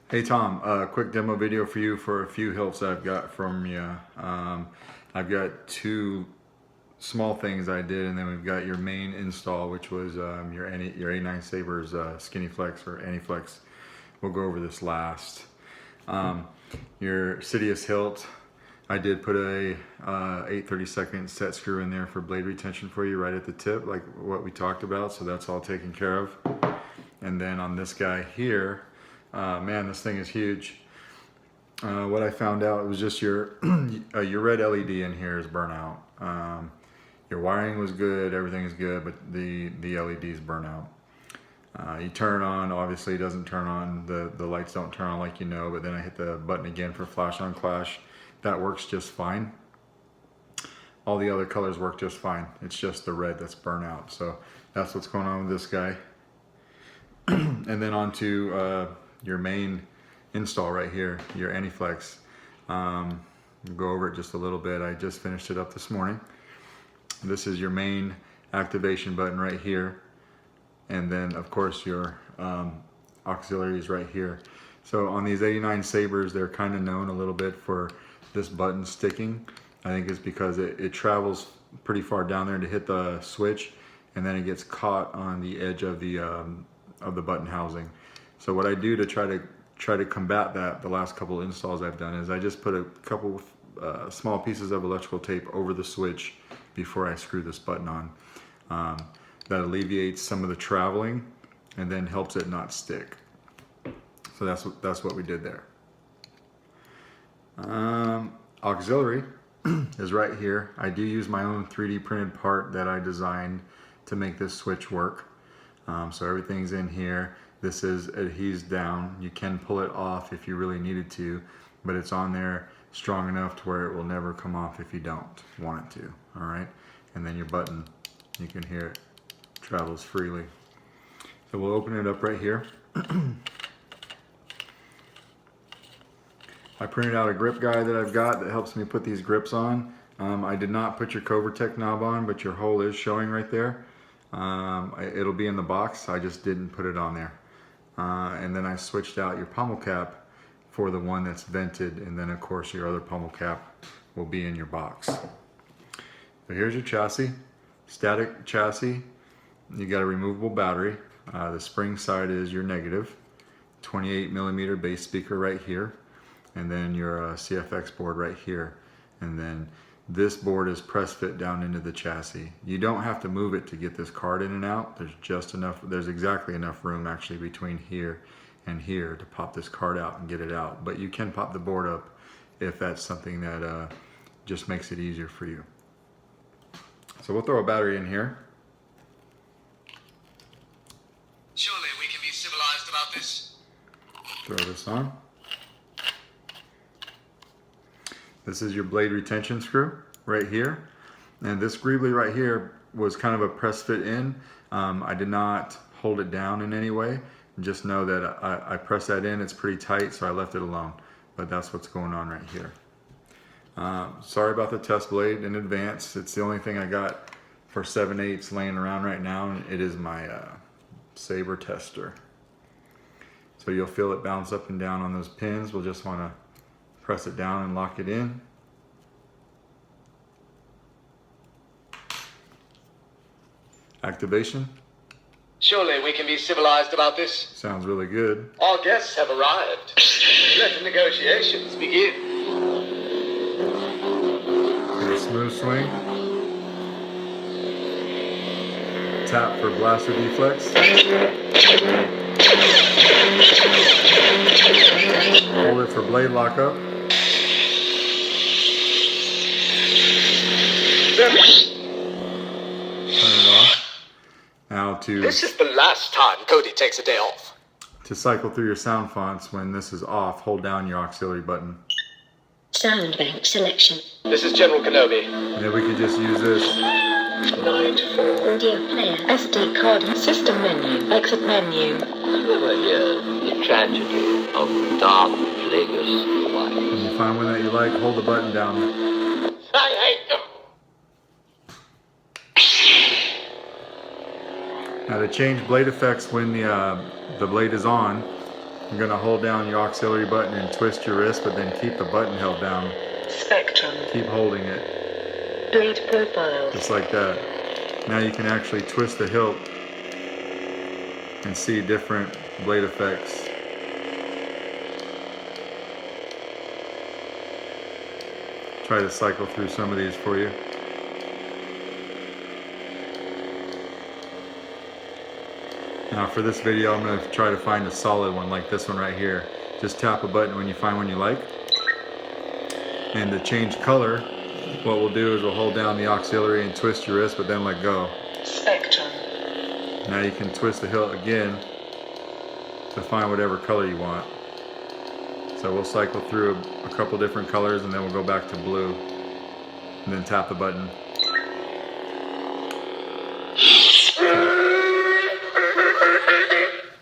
Hey Tom, quick demo video for you for a few hilts I've got from you. I've got two small things I did, and then we've got your main install, which was your A9 Sabres Skinny Flex or Aniflex. We'll go over this last. Your Sidious hilt, I did put a 8/32 set screw in there for blade retention for you right at the tip, like what we talked about, so that's all taken care of. And then on this guy here, man, this thing is huge. What I found out was just your red LED in here is burnout. Your wiring was good, everything is good, but the LEDs burn out. You turn it on, obviously it doesn't turn on, the lights don't turn on like you know, but then I hit the button again for flash on clash. That works just fine. All the other colors work just fine. It's just the red that's burnout. So that's what's going on with this guy. And then on to your main install right here, your Aniflex. Go over it just a little bit. I just finished it up this morning. This is your main activation button right here, and then of course your auxiliaries right here. So on these 89 Sabres, they're kind of known a little bit for this button sticking. I think it's because it travels pretty far down there to hit the switch, and then it gets caught on the edge of the button housing. So what I do to try to combat that, the last couple of installs I've done, is I just put a couple small pieces of electrical tape over the switch before I screw this button on. That alleviates some of the traveling and then helps it not stick. So that's what we did there. Auxiliary is right here. I do use my own 3D printed part that I designed to make this switch work. So everything's in here. This is adhesed down. You can pull it off if you really needed to, but it's on there strong enough to where it will never come off if you don't want it to. All right, and then your button, you can hear it travels freely. So we'll open it up right here. I printed out a grip guide that I've got that helps me put these grips on. I did not put your Covertech knob on, but your hole is showing right there. It'll be in the box. I just didn't put it on there. And then I switched out your pommel cap for the one that's vented, and then of course your other pommel cap will be in your box. So here's your chassis, static chassis. You got a removable battery. The spring side is your negative, 28mm bass speaker right here, and then your CFX board right here, and then this board is press fit down into the chassis. You don't have to move it to get this card in and out. There's just enough, there's exactly enough room actually between here and here to pop this card out and get it out. But you can pop the board up if that's something that just makes it easier for you. So we'll throw a battery in here. Surely we can be civilized about this. Throw this on. This is your blade retention screw right here. And this greebly right here was kind of a press fit in. I did not hold it down in any way. Just know that I pressed that in, it's pretty tight, so I left it alone. But that's what's going on right here. Sorry about the test blade in advance. It's the only thing I got for 7/8 laying around right now, and it is my Sabre tester. So you'll feel it bounce up and down on those pins. We'll just want to press it down and lock it in. Activation. Surely we can be civilized about this. Sounds really good. Our guests have arrived. Let the negotiations begin. And a smooth swing. Tap for blaster deflex. Hold it for blade lockup. Turn it off. Now This is the last time Cody takes a day off. to cycle through your sound fonts when this is off, hold down your auxiliary button. Sound bank selection. This is General Kenobi. And then we could just use this. Audio player. SD card. System menu. Exit menu. Ever hear the tragedy of Darth Plagueis' wife? When you find one that you like, hold the button down. I hate them. Now to change blade effects when the blade is on, You're gonna hold down your auxiliary button and twist your wrist, but then keep the button held down. Spectrum. Keep holding it. Blade profiles. Just like that. Now you can actually twist the hilt and see different blade effects. Try to cycle through some of these for you. Now for this video, I'm going to try to find a solid one like this one right here. Just tap a button when you find one you like. And to change color, what we'll do is we'll hold down the auxiliary and twist your wrist, but then let go. Spectrum. Now you can twist the hilt again to find whatever color you want. So we'll cycle through a couple different colors and then we'll go back to blue. And then tap the button.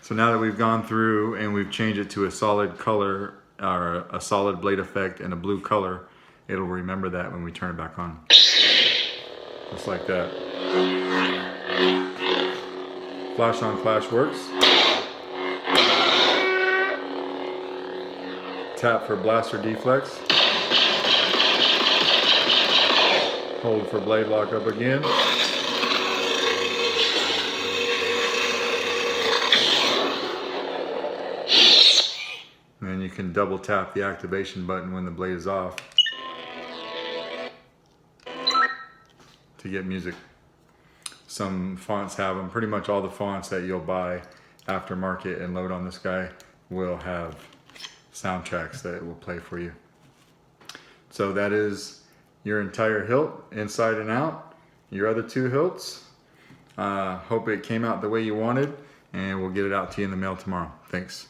So now that we've gone through and we've changed it to a solid color, or a solid blade effect and a blue color, it'll remember that when we turn it back on. Just like that. Flash on flash works. Tap for blast or deflex. Hold for blade lock up again. And then you can double tap the activation button when the blade is off to get music. Some fonts have them. Pretty much all the fonts that you'll buy aftermarket and load on this guy will have soundtracks that it will play for you. So that is your entire hilt, inside and out. Your other two hilts. Hope it came out the way you wanted, and we'll get it out to you in the mail tomorrow. Thanks.